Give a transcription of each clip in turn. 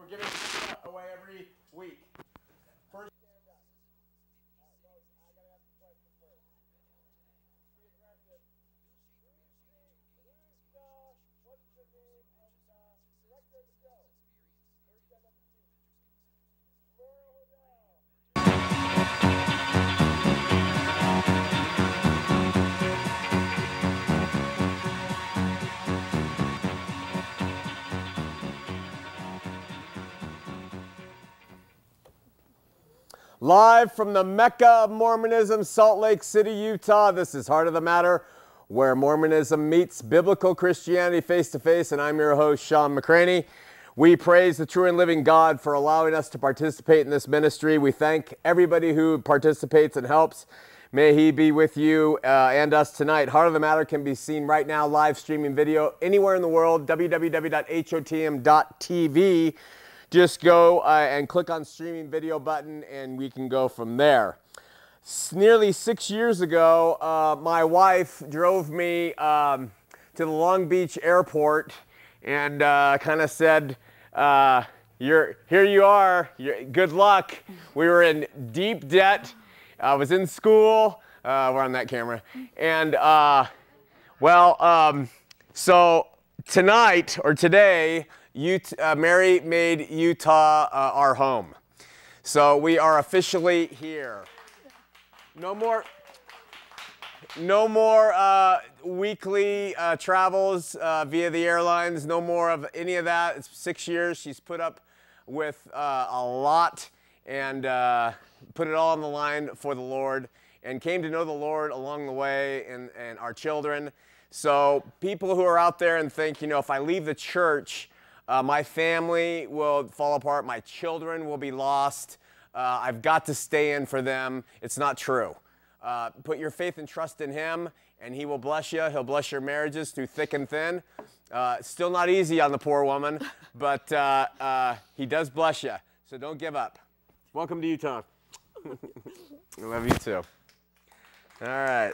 We're giving away every week. First, stand up. Rose, I got to ask the question first. Be aggressive. What's the name of the director of the show? First, stand up and speak. Laura Hodel. Live from the Mecca of Mormonism, Salt Lake City, Utah. This is Heart of the Matter, where Mormonism meets biblical Christianity face to face, and I'm your host, Shawn McCraney. We praise the true and living God for allowing us to participate in this ministry. We thank everybody who participates and helps. May He be with you and us tonight. Heart of the Matter can be seen right now, live streaming video, anywhere in the world, www.hotm.tv. Just go and click on streaming video button and we can go from there. Nearly 6 years ago, my wife drove me to the Long Beach airport and kind of said, here you are, good luck. We were in deep debt. I was in school. We're on that camera. And so tonight or today, Mary made Utah our home. So we are officially here. No more weekly travels via the airlines. No more of any of that. It's 6 years. She's put up with a lot and put it all on the line for the Lord and came to know the Lord along the way and our children. So people who are out there and think, you know, if I leave the church, my family will fall apart. My children will be lost. I've got to stay in for them. It's not true. Put your faith and trust in Him, and He will bless you. He'll bless your marriages through thick and thin. Still not easy on the poor woman, but He does bless you. So don't give up. Welcome to Utah. I love you too. All right.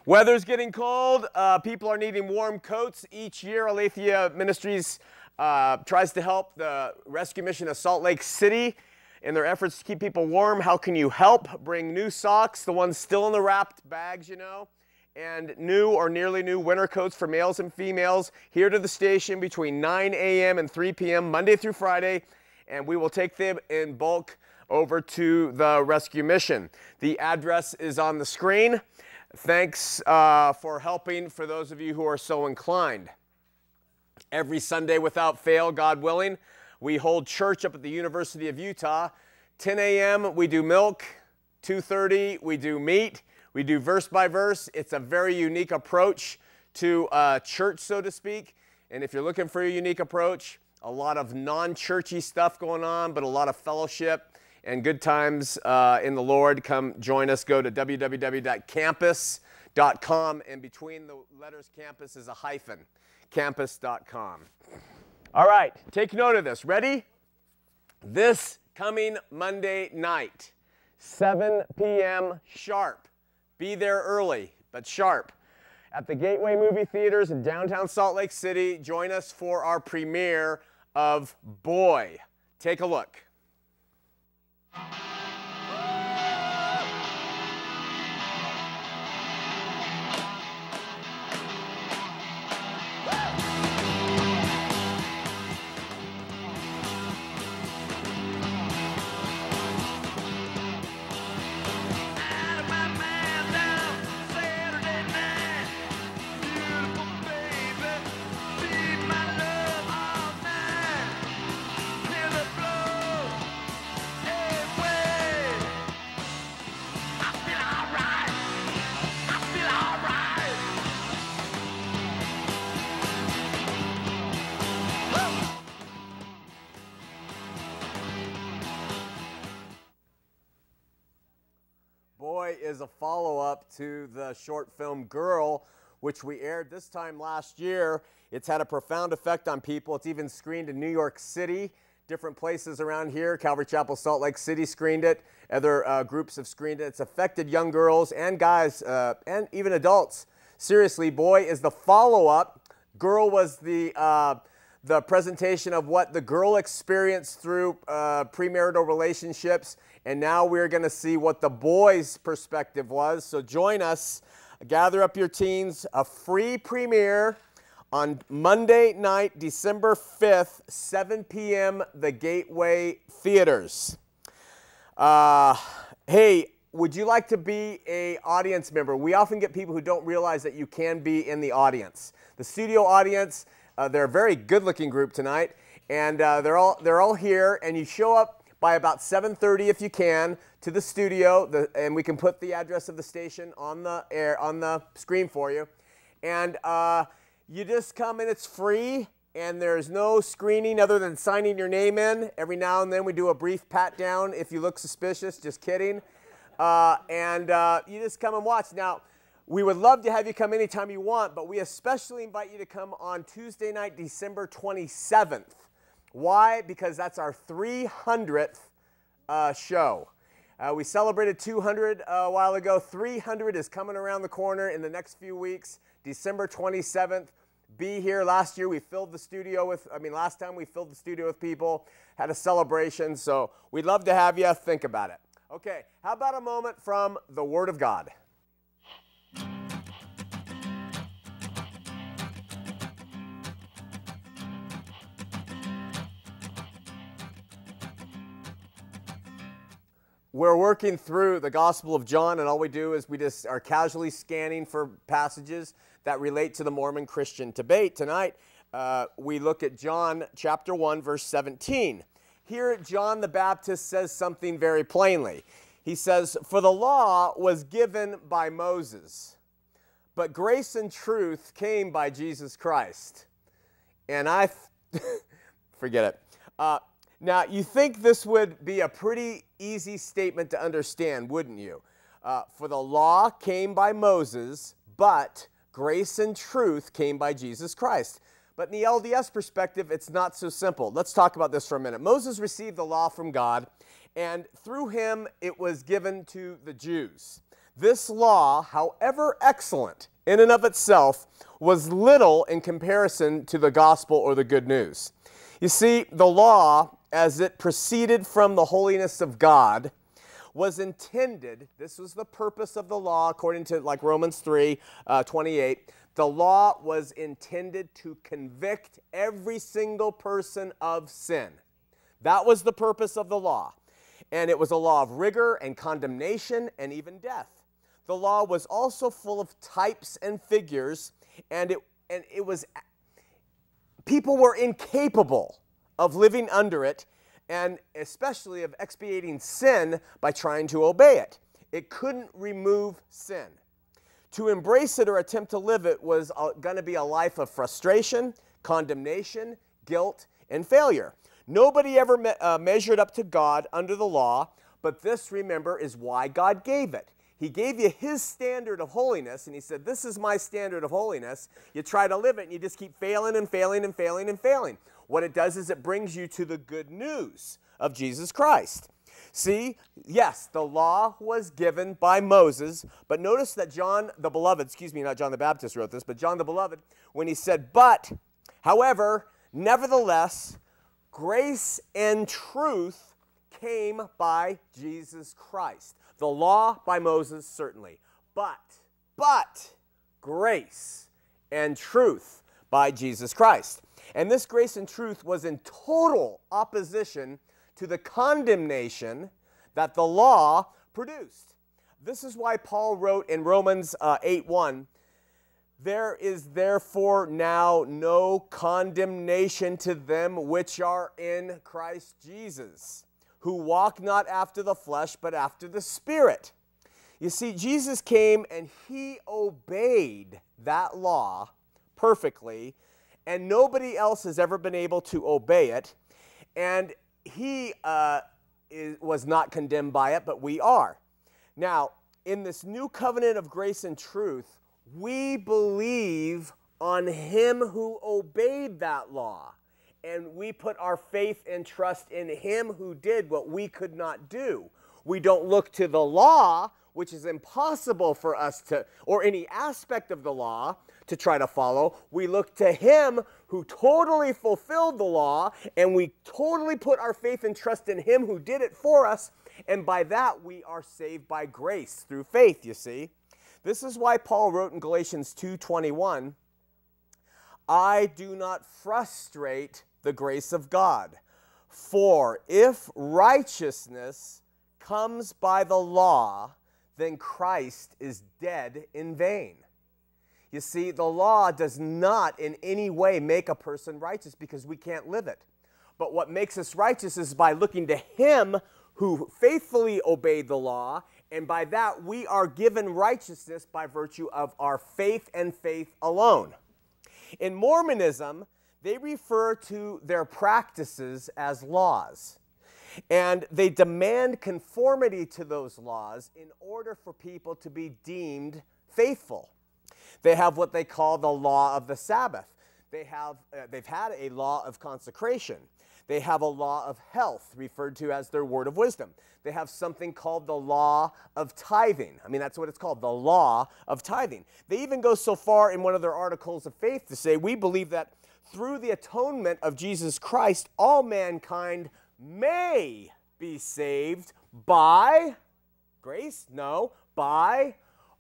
Weather's getting cold. People are needing warm coats. Each year, Aletheia Ministries tries to help the rescue mission of Salt Lake City in their efforts to keep people warm. How can you help? Bring new socks, the ones still in the wrapped bags, you know, and new or nearly new winter coats for males and females here to the station between 9 a.m. and 3 p.m. Monday through Friday, and we will take them in bulk over to the rescue mission. The address is on the screen. Thanks for helping, for those of you who are so inclined. Every Sunday without fail, God willing, we hold church up at the University of Utah. 10 a.m. we do milk, 2:30 we do meat, we do verse by verse. It's a very unique approach to church, so to speak. And if you're looking for a unique approach, a lot of non-churchy stuff going on, but a lot of fellowship and good times in the Lord. Come join us. Go to www.campus.com, and between the letters campus is a hyphen, campus.com. All right, take note of this. Ready? This coming Monday night, 7 p.m. sharp. Be there early, but sharp. At the Gateway Movie Theaters in downtown Salt Lake City, join us for our premiere of Boy. Take a look. Boy is a follow-up to the short film Girl, which we aired this time last year. It's had a profound effect on people. It's even screened in New York City, different places around here. Calvary Chapel, Salt Lake City screened it. Other groups have screened it. It's affected young girls and guys and even adults. Seriously, Boy is the follow-up. Girl was the the presentation of what the girl experienced through premarital relationships, and now we're going to see what the boy's perspective was. So join us, gather up your teens, a free premiere on Monday night, December 5th, 7 p.m., the Gateway Theaters. Hey, would you like to be an audience member? We often get people who don't realize that you can be in the audience. The studio audience, they're a very good-looking group tonight, and they're all here, and you show up by about 7:30 if you can to the studio, and we can put the address of the station on the screen for you. And you just come in, it's free, and there's no screening other than signing your name in. Every now and then we do a brief pat down if you look suspicious, just kidding. You just come and watch. Now, we would love to have you come anytime you want, but we especially invite you to come on Tuesday night, December 27th. Why? Because that's our 300th show. We celebrated 200 a while ago. 300 is coming around the corner in the next few weeks. December 27th. Be here. Last year we filled the studio with, last time we filled the studio with people, had a celebration, so we'd love to have you. Think about it. Okay, how about a moment from the Word of God? We're working through the Gospel of John, and all we do is we just are casually scanning for passages that relate to the Mormon Christian debate. Tonight, we look at John chapter 1, verse 17. Here, John the Baptist says something very plainly. He says, "For the law was given by Moses, but grace and truth came by Jesus Christ." And forget it. Now, you think this would be a pretty easy statement to understand, wouldn't you? For the law came by Moses, but grace and truth came by Jesus Christ. But in the LDS perspective, it's not so simple. Let's talk about this for a minute. Moses received the law from God, and through him it was given to the Jews. This law, however excellent in and of itself, was little in comparison to the gospel or the good news. You see, the law, as it proceeded from the holiness of God, was intended, this was the purpose of the law, according to like Romans 3:28, the law was intended to convict every single person of sin. That was the purpose of the law. And it was a law of rigor and condemnation and even death. The law was also full of types and figures, and it was, people were incapable of living under it, and especially of expiating sin by trying to obey it. It couldn't remove sin. To embrace it or attempt to live it was going to be a life of frustration, condemnation, guilt, and failure. Nobody ever measured up to God under the law, but this, remember, is why God gave it. He gave you his standard of holiness, and he said, this is my standard of holiness. You try to live it, and you just keep failing and failing and failing and failing. What it does is it brings you to the good news of Jesus Christ. See, yes, the law was given by Moses, but notice that John the Beloved, not John the Baptist wrote this, but John the Beloved, when he said, but, however, nevertheless, grace and truth came by Jesus Christ. The law by Moses, certainly, but grace and truth by Jesus Christ. And this grace and truth was in total opposition to the condemnation that the law produced. This is why Paul wrote in Romans 8:1, "There is therefore now no condemnation to them which are in Christ Jesus, who walk not after the flesh, but after the Spirit." You see, Jesus came and he obeyed that law perfectly, and nobody else has ever been able to obey it. And he was not condemned by it, but we are. Now, in this new covenant of grace and truth, we believe on him who obeyed that law. And we put our faith and trust in him who did what we could not do. We don't look to the law, which is impossible for us to, or any aspect of the law, to try to follow. We look to him who totally fulfilled the law, and we totally put our faith and trust in him who did it for us, and by that we are saved by grace through faith, you see. This is why Paul wrote in Galatians 2:21, I do not frustrate the grace of God, for if righteousness comes by the law, then Christ is dead in vain. You see, the law does not in any way make a person righteous because we can't live it. But what makes us righteous is by looking to him who faithfully obeyed the law, and by that we are given righteousness by virtue of our faith and faith alone. In Mormonism, they refer to their practices as laws. And they demand conformity to those laws in order for people to be deemed faithful. They have what they call the law of the Sabbath. They've had a law of consecration. They have a law of health, referred to as their word of wisdom. They have something called the law of tithing. I mean, that's what it's called, the law of tithing. They even go so far in one of their articles of faith to say, we believe that through the atonement of Jesus Christ, all mankind may be saved by grace? No, by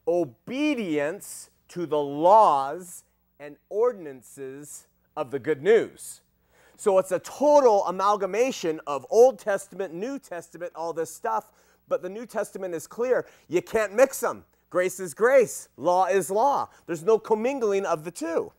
obedience to the laws and ordinances of the good news. So it's a total amalgamation of Old Testament, New Testament, all this stuff, but the New Testament is clear. You can't mix them. Grace is grace. Law is law. There's no commingling of the two.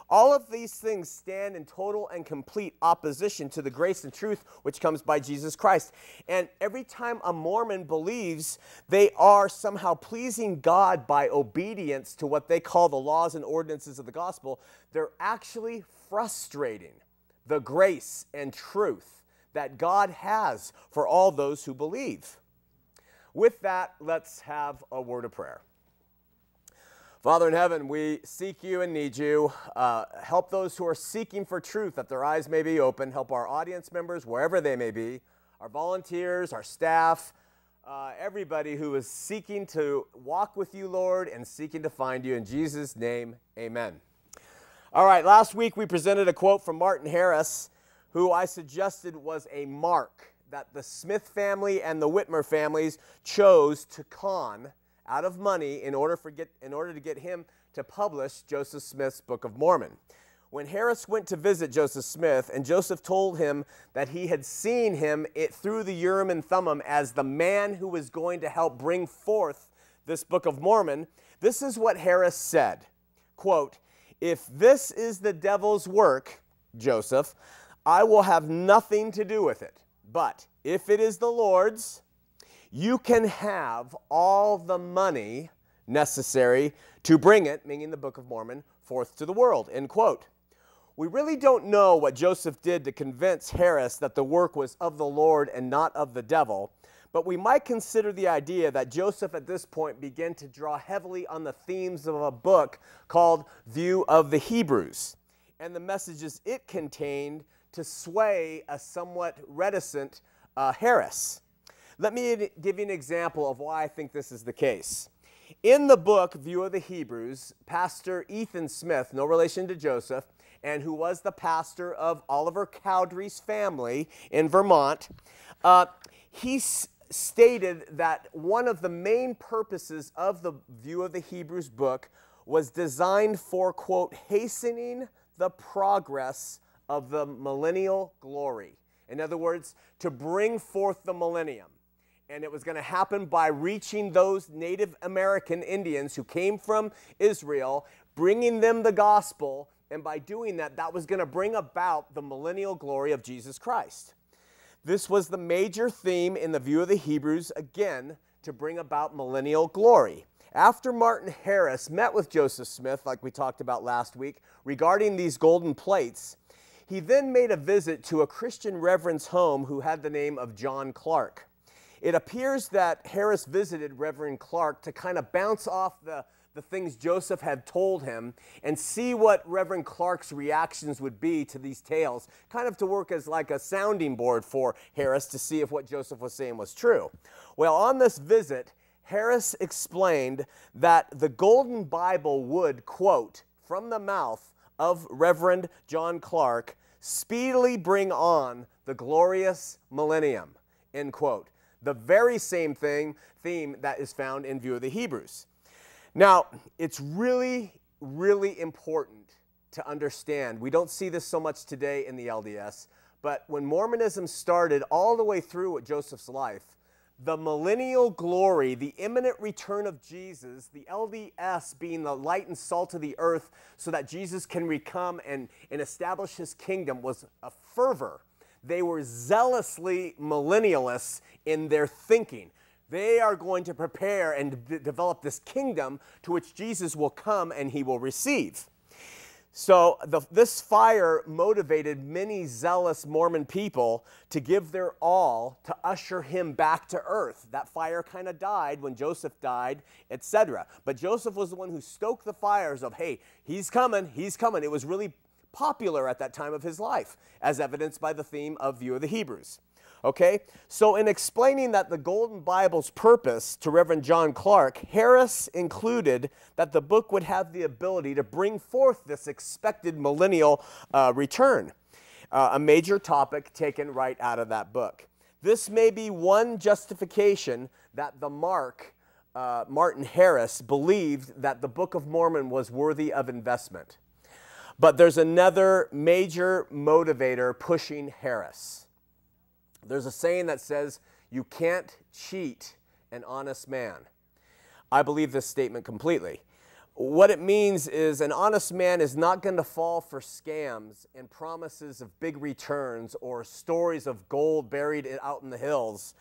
All of these things stand in total and complete opposition to the grace and truth which comes by Jesus Christ. And every time a Mormon believes they are somehow pleasing God by obedience to what they call the laws and ordinances of the gospel, they're actually frustrating the grace and truth that God has for all those who believe. With that, let's have a word of prayer. Father in heaven, we seek you and need you. Help those who are seeking for truth that their eyes may be open. Help our audience members, wherever they may be, our volunteers, our staff, everybody who is seeking to walk with you, Lord, and seeking to find you. In Jesus' name, amen. All right, last week we presented a quote from Martin Harris, who I suggested was a mark that the Smith family and the Whitmer families chose to con out of money in order to get him to publish Joseph Smith's Book of Mormon. When Harris went to visit Joseph Smith, and Joseph told him that he had seen him through the Urim and Thummim as the man who was going to help bring forth this Book of Mormon, this is what Harris said, quote, "If this is the devil's work, Joseph, I will have nothing to do with it. But if it is the Lord's, you can have all the money necessary to bring it," meaning the Book of Mormon, "forth to the world," end quote. We really don't know what Joseph did to convince Harris that the work was of the Lord and not of the devil, but we might consider the idea that Joseph at this point began to draw heavily on the themes of a book called View of the Hebrews and the messages it contained to sway a somewhat reticent Harris. Let me give you an example of why I think this is the case. In the book, View of the Hebrews, Pastor Ethan Smith, no relation to Joseph, and who was the pastor of Oliver Cowdery's family in Vermont, he stated that one of the main purposes of the View of the Hebrews book was designed for, quote, hastening the progress of the millennial glory. In other words, to bring forth the millennium. And it was going to happen by reaching those Native American Indians who came from Israel, bringing them the gospel, and by doing that, that was going to bring about the millennial glory of Jesus Christ. This was the major theme in the View of the Hebrews, again, to bring about millennial glory. After Martin Harris met with Joseph Smith, like we talked about last week, regarding these golden plates, he then made a visit to a Christian reverend's home who had the name of John Clark. It appears that Harris visited Reverend Clark to kind of bounce off the the things Joseph had told him and see what Reverend Clark's reactions would be to these tales, kind of to work as like a sounding board for Harris to see if what Joseph was saying was true. Well, on this visit, Harris explained that the Golden Bible would, quote, from the mouth of Reverend John Clark, speedily bring on the glorious millennium, end quote. The very same theme that is found in View of the Hebrews. Now, it's really, really important to understand. We don't see this so much today in the LDS, but when Mormonism started all the way through Joseph's life, the millennial glory, the imminent return of Jesus, the LDS being the light and salt of the earth so that Jesus can recome and establish his kingdom, was a fervor. They were zealously millennialists in their thinking. They are going to prepare and develop this kingdom to which Jesus will come and he will receive. So this fire motivated many zealous Mormon people to give their all to usher him back to earth. That fire kind of died when Joseph died, etc. But Joseph was the one who stoked the fires of, hey, he's coming, he's coming. It was really popular at that time of his life, as evidenced by the theme of View of the Hebrews. Okay, so in explaining that the Golden Bible's purpose to Reverend John Clark, Harris included that the book would have the ability to bring forth this expected millennial return, a major topic taken right out of that book. This may be one justification that the Martin Harris believed that the Book of Mormon was worthy of investment. But there's another major motivator pushing Harris. There's a saying that says, you can't cheat an honest man. I believe this statement completely. What it means is an honest man is not going to fall for scams and promises of big returns or stories of gold buried out in the hills,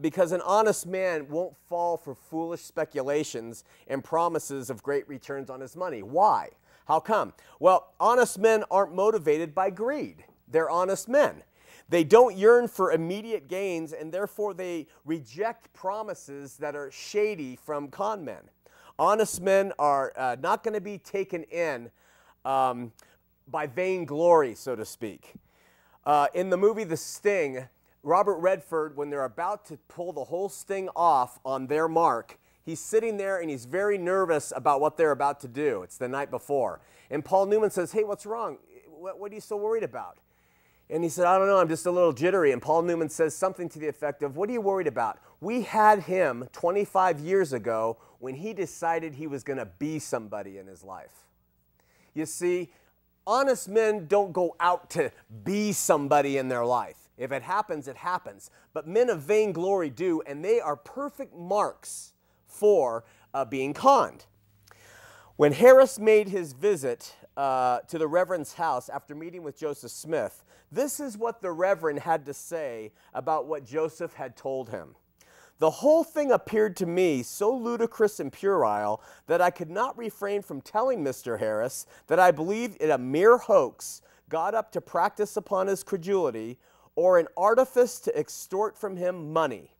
because an honest man won't fall for foolish speculations and promises of great returns on his money. Why? How come? Well, honest men aren't motivated by greed. They're honest men. They don't yearn for immediate gains, and therefore they reject promises that are shady from con men. Honest men are not going to be taken in by vainglory, so to speak. In the movie The Sting, Robert Redford, when they're about to pull the whole sting off on their mark, he's sitting there and he's very nervous about what they're about to do. It's the night before. And Paul Newman says, hey, what's wrong? What are you so worried about? And he said, I don't know, I'm just a little jittery. And Paul Newman says something to the effect of, what are you worried about? We had him 25 years ago when he decided he was going to be somebody in his life. You see, honest men don't go out to be somebody in their life. If it happens, it happens. But men of vainglory do, and they are perfect marks for being conned. When Harris made his visit to the Reverend's house after meeting with Joseph Smith, this is what the Reverend had to say about what Joseph had told him. The whole thing appeared to me so ludicrous and puerile that I could not refrain from telling Mr. Harris that I believed it a mere hoax got up to practice upon his credulity or an artifice to extort from him money.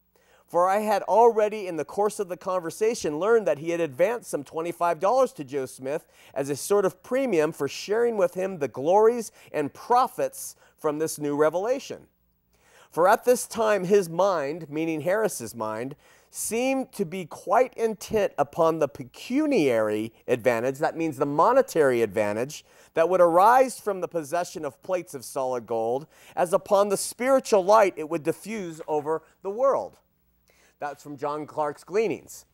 For I had already in the course of the conversation learned that he had advanced some $25 to Joe Smith as a sort of premium for sharing with him the glories and profits from this new revelation. For at this time his mind, meaning Harris's mind, seemed to be quite intent upon the pecuniary advantage, that means the monetary advantage, that would arise from the possession of plates of solid gold, as upon the spiritual light it would diffuse over the world. That's from John Clark's Gleanings.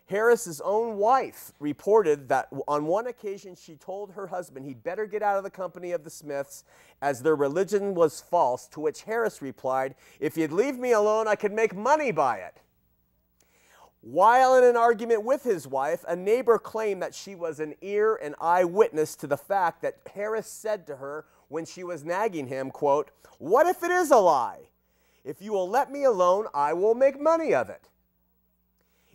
Harris's own wife reported that on one occasion she told her husband he'd better get out of the company of the Smiths as their religion was false, to which Harris replied, if you'd leave me alone, I could make money by it. While in an argument with his wife, a neighbor claimed that she was an ear and eye witness to the fact that Harris said to her when she was nagging him, quote, what if it is a lie? If you will let me alone, I will make money of it.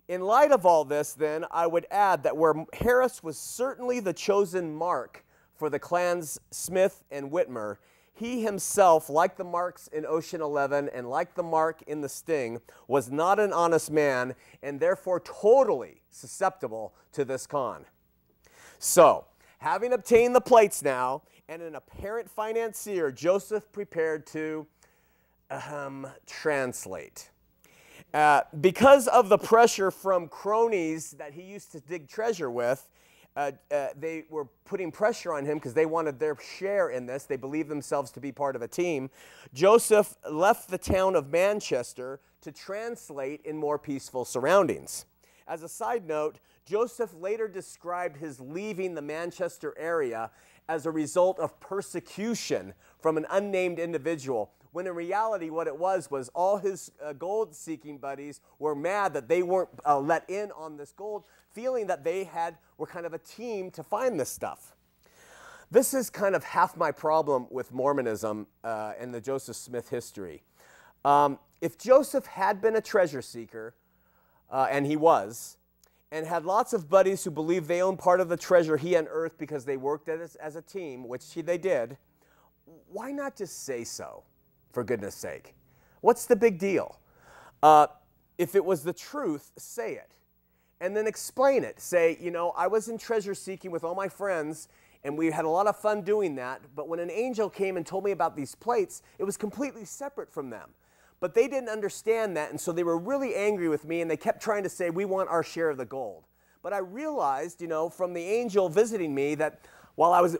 In light of all this, then, I would add that where Harris was certainly the chosen mark for the clans Smith and Whitmer, he himself, like the marks in Ocean 11 and like the mark in the sting, was not an honest man and therefore totally susceptible to this con. So, having obtained the plates now and an apparent financier, Joseph prepared to translate. Because of the pressure from cronies that he used to dig treasure with, they were putting pressure on him because they wanted their share in this. They believed themselves to be part of a team. Joseph left the town of Manchester to translate in more peaceful surroundings. As a side note, Joseph later described his leaving the Manchester area as a result of persecution from an unnamed individual, when in reality what it was all his gold-seeking buddies were mad that they weren't let in on this gold, feeling that they were kind of a team to find this stuff. This is kind of half my problem with Mormonism and the Joseph Smith history. If Joseph had been a treasure seeker, and he was, and had lots of buddies who believed they owned part of the treasure he unearthed because they worked as a team, which they did, why not just say so, for goodness sake? What's the big deal? If it was the truth, say it. And then explain it. Say, you know, I was in treasure seeking with all my friends, and we had a lot of fun doing that, but when an angel came and told me about these plates, it was completely separate from them. But they didn't understand that, and so they were really angry with me, and they kept trying to say, we want our share of the gold. But I realized, you know, from the angel visiting me that while I was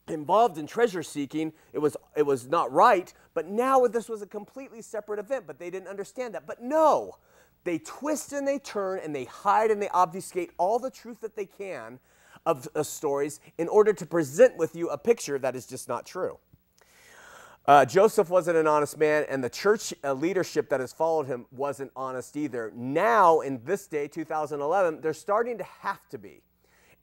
involved in treasure seeking, it was not right, but now this was a completely separate event, but they didn't understand that. But no, they twist and they turn and they hide and they obfuscate all the truth that they can of stories in order to present with you a picture that is just not true. Joseph wasn't an honest man, and the church leadership that has followed him wasn't honest either. Now, in this day, 2011, they're starting to have to be.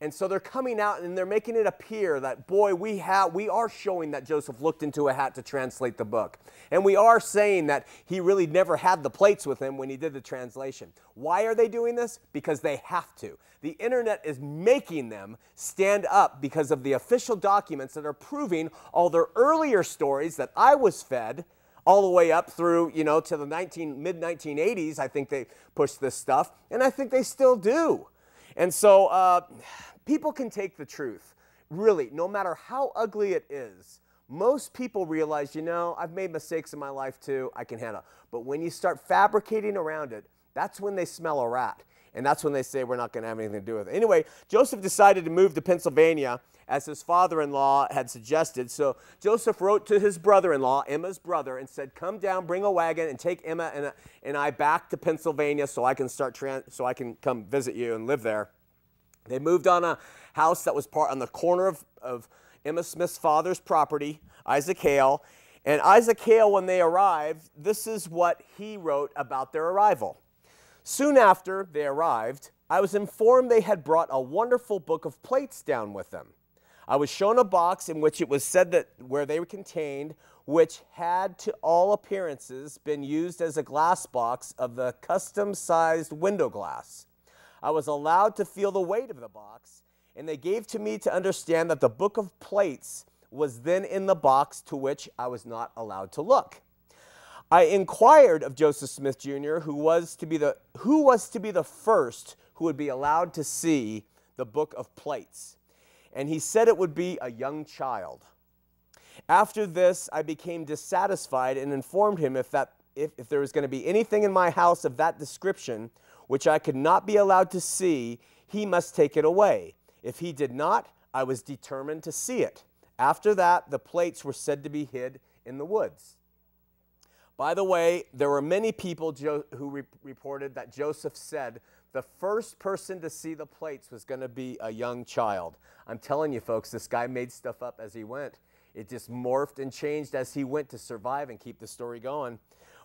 And so they're coming out and they're making it appear that, boy, we are showing that Joseph looked into a hat to translate the book. And we are saying that he really never had the plates with him when he did the translation. Why are they doing this? Because they have to. The internet is making them stand up because of the official documents that are proving all their earlier stories that I was fed all the way up through, you know, to the mid-1980s. I think they pushed this stuff, and I think they still do. And so people can take the truth. Really, no matter how ugly it is, most people realize, you know, I've made mistakes in my life too, I can handle it. But when you start fabricating around it, that's when they smell a rat. And that's when they say we're not going to have anything to do with it. Anyway, Joseph decided to move to Pennsylvania as his father-in-law had suggested. So Joseph wrote to his brother-in-law, Emma's brother, and said, come down, bring a wagon, and take Emma and I back to Pennsylvania so I can come visit you and live there. They moved on a house that was on the corner of Emma Smith's father's property, Isaac Hale. And Isaac Hale, when they arrived, this is what he wrote about their arrival. Soon after they arrived, I was informed they had brought a wonderful book of plates down with them. I was shown a box in which it was said that where they were contained, which had to all appearances been used as a glass box of the custom-sized window glass. I was allowed to feel the weight of the box, and they gave to me to understand that the book of plates was then in the box to which I was not allowed to look. I inquired of Joseph Smith Jr., who was to be the first who would be allowed to see the book of plates. And he said it would be a young child. After this, I became dissatisfied and informed him if there was going to be anything in my house of that description which I could not be allowed to see, he must take it away. If he did not, I was determined to see it. After that, the plates were said to be hid in the woods. By the way, there were many people who reported that Joseph said the first person to see the plates was going to be a young child. I'm telling you, folks, this guy made stuff up as he went. It just morphed and changed as he went to survive and keep the story going.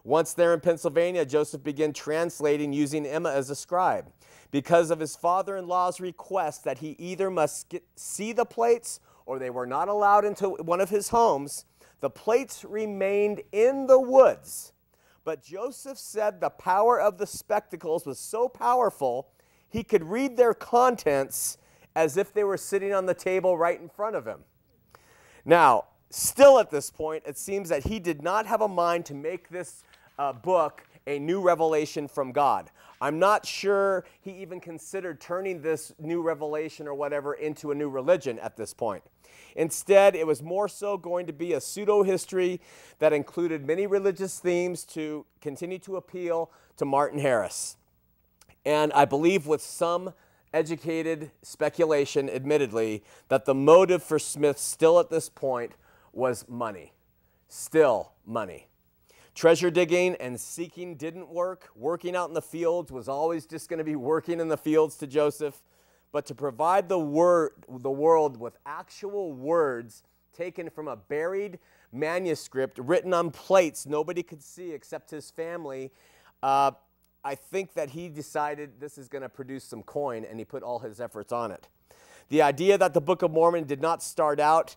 Once there in Pennsylvania, Joseph began translating using Emma as a scribe. Because of his father-in-law's request that he either must see the plates or they were not allowed into one of his homes, the plates remained in the woods. But Joseph said the power of the spectacles was so powerful, he could read their contents as if they were sitting on the table right in front of him. Now, Still at this point, it seems that he did not have a mind to make this book a new revelation from God. I'm not sure he even considered turning this new revelation or whatever into a new religion at this point. Instead, it was more so going to be a pseudo-history that included many religious themes to continue to appeal to Martin Harris. And I believe with some educated speculation, admittedly, that the motive for Smith still at this point was money. Still money. Treasure digging and seeking didn't work. Working out in the fields was always just going to be working in the fields to Joseph. But to provide the world with actual words taken from a buried manuscript written on plates nobody could see except his family, I think that he decided this is going to produce some coin, and he put all his efforts on it. The idea that the Book of Mormon did not start out,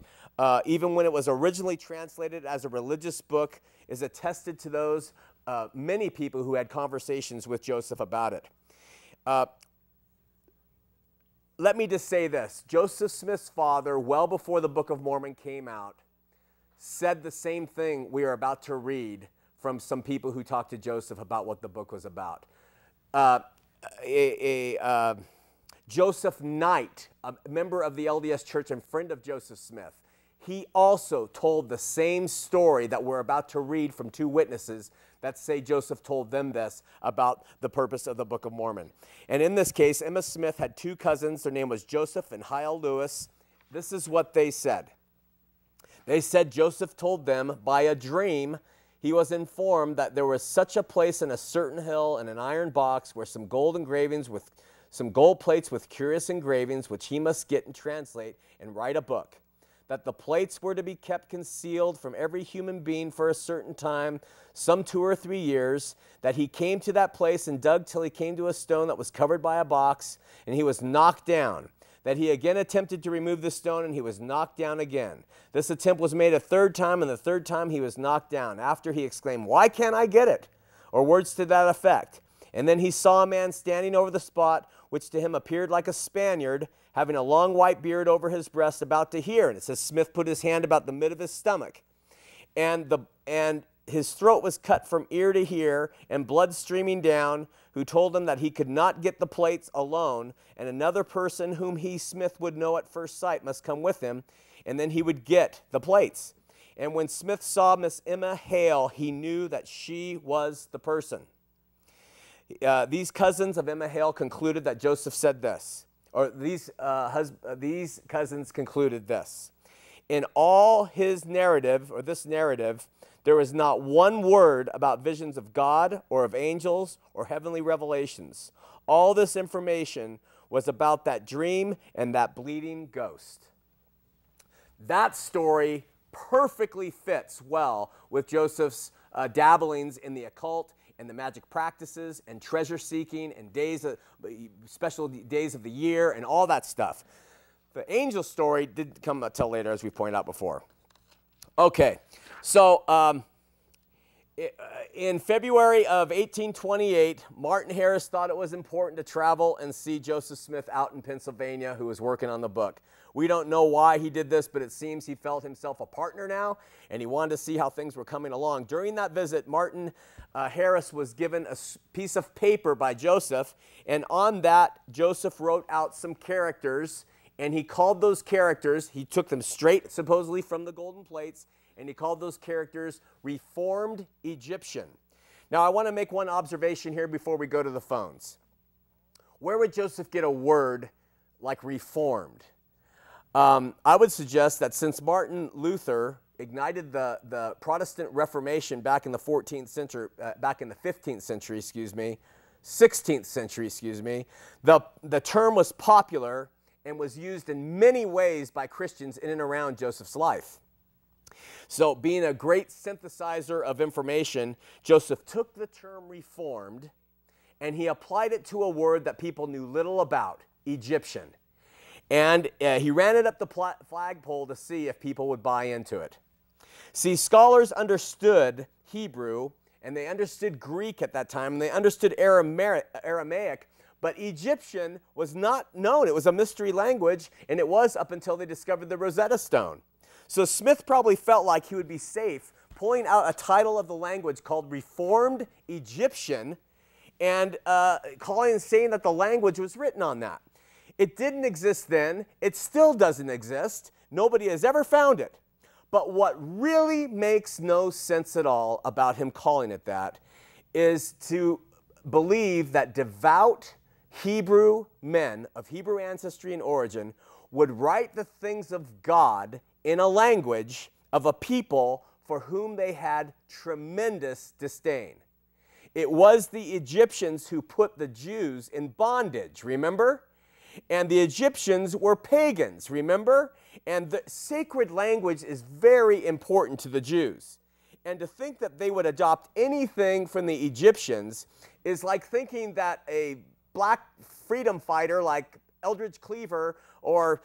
even when it was originally translated as a religious book, is attested to those many people who had conversations with Joseph about it. Let me just say this. Joseph Smith's father, well before the Book of Mormon came out, said the same thing we are about to read from some people who talked to Joseph about what the book was about. Joseph Knight, a member of the LDS Church and friend of Joseph Smith, he also told the same story that we're about to read from two witnesses that say Joseph told them this about the purpose of the Book of Mormon. And in this case, Emma Smith had two cousins. Their name was Joseph and Hiel Lewis. This is what they said. They said Joseph told them by a dream he was informed that there was such a place in a certain hill in an iron box where some gold engravings with some gold plates with curious engravings, which he must get and translate and write a book. That the plates were to be kept concealed from every human being for a certain time, some 2 or 3 years, that he came to that place and dug till he came to a stone that was covered by a box, and he was knocked down. That he again attempted to remove the stone, and he was knocked down again. This attempt was made a third time, and the third time he was knocked down. After he exclaimed, "Why can't I get it?" or words to that effect. And then he saw a man standing over the spot, which to him appeared like a Spaniard, having a long white beard over his breast, about to hear. And it says Smith put his hand about the mid of his stomach. And his throat was cut from ear to ear, and blood streaming down, who told him that he could not get the plates alone, and another person whom he, Smith, would know at first sight must come with him, and then he would get the plates. And when Smith saw Miss Emma Hale, he knew that she was the person. These cousins of Emma Hale concluded that Joseph said this, or these cousins concluded this. In all his narrative, or this narrative, there is not one word about visions of God or of angels or heavenly revelations. All this information was about that dream and that bleeding ghost. That story perfectly fits well with Joseph's dabblings in the occult and the magic practices and treasure seeking and special days of the year and all that stuff. The angel story didn't come until later, as we pointed out before. Okay, so in February of 1828, Martin Harris thought it was important to travel and see Joseph Smith out in Pennsylvania, who was working on the book. We don't know why he did this, but it seems he felt himself a partner now, and he wanted to see how things were coming along. During that visit, Martin Harris was given a piece of paper by Joseph, and on that, Joseph wrote out some characters, and he called those characters, he took them straight, supposedly, from the golden plates, and he called those characters Reformed Egyptian. Now, I want to make one observation here before we go to the phones. Where would Joseph get a word like reformed? I would suggest that since Martin Luther ignited the Protestant Reformation back in the 14th century, back in the 15th century, 16th century, the term was popular and was used in many ways by Christians in and around Joseph's life. So being a great synthesizer of information, Joseph took the term reformed and he applied it to a word that people knew little about, Egyptian. And he ran it up the flagpole to see if people would buy into it. See, scholars understood Hebrew, and they understood Greek at that time, and they understood Aramaic, but Egyptian was not known. It was a mystery language, and it was up until they discovered the Rosetta Stone. So Smith probably felt like he would be safe pulling out a title of the language called Reformed Egyptian and saying that the language was written on that. It didn't exist then. It still doesn't exist. Nobody has ever found it. But what really makes no sense at all about him calling it that is to believe that devout Hebrew men of Hebrew ancestry and origin would write the things of God in a language of a people for whom they had tremendous disdain. It was the Egyptians who put the Jews in bondage, remember? And the Egyptians were pagans, remember? And the sacred language is very important to the Jews. And to think that they would adopt anything from the Egyptians is like thinking that a black freedom fighter like Eldridge Cleaver or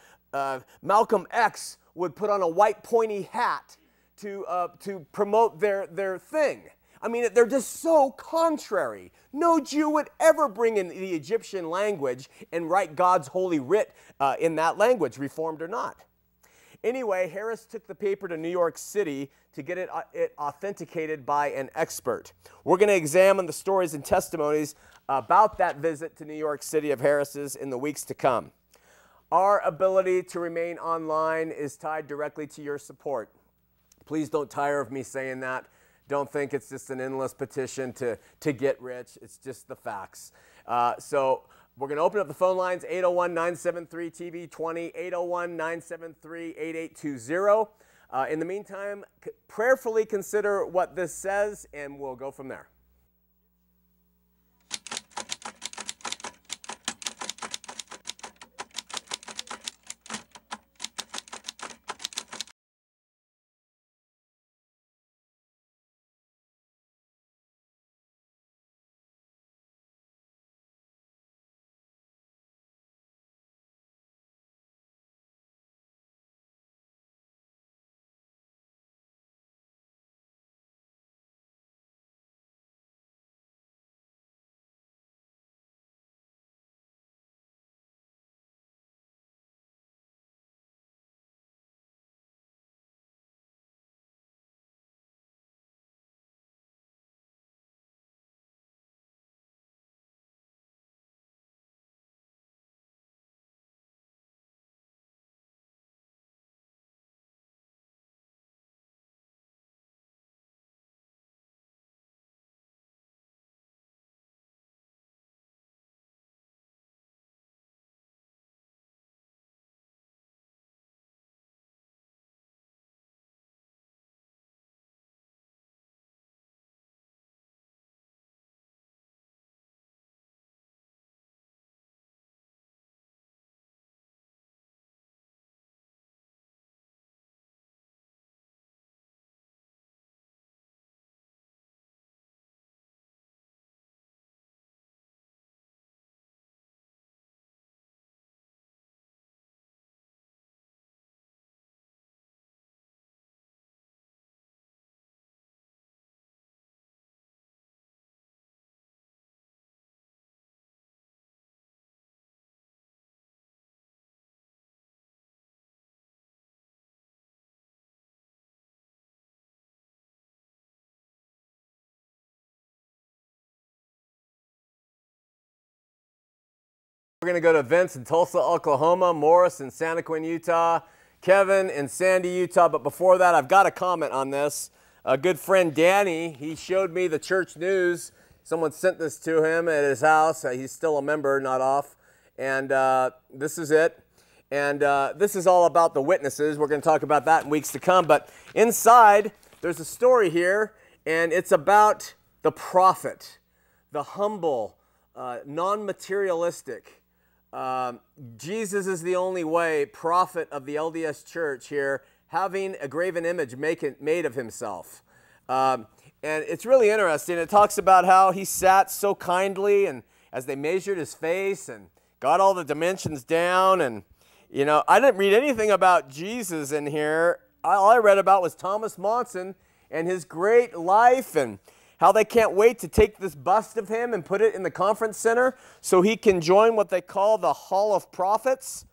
Malcolm X would put on a white pointy hat to promote their thing. I mean, they're just so contrary. No Jew would ever bring in the Egyptian language and write God's holy writ in that language, Reformed or not. Anyway, Harris took the paper to New York City to get it authenticated by an expert. We're going to examine the stories and testimonies about that visit to New York City of Harris's in the weeks to come. Our ability to remain online is tied directly to your support. Please don't tire of me saying that. Don't think it's just an endless petition to get rich. It's just the facts. So we're going to open up the phone lines, 801-973-TV20, 801-973-8820. In the meantime, prayerfully consider what this says, and we'll go from there. We're going to go to Vince in Tulsa, Oklahoma, Morris in Santa Quinn, Utah, Kevin in Sandy, Utah. But before that, I've got a comment on this. A good friend, Danny, he showed me the church news. Someone sent this to him at his house. He's still a member, not off. And this is it. And this is all about the witnesses. We're going to talk about that in weeks to come. But inside, there's a story here, and it's about the prophet, the humble, non-materialistic, Jesus is the only way prophet of the LDS church here, having a graven image made of himself. And it's really interesting. It talks about how he sat so kindly, and as they measured his face and got all the dimensions down. And, you know, I didn't read anything about Jesus in here. All I read about was Thomas Monson and his great life, and how they can't wait to take this bust of him and put it in the conference center so he can join what they call the Hall of Prophets,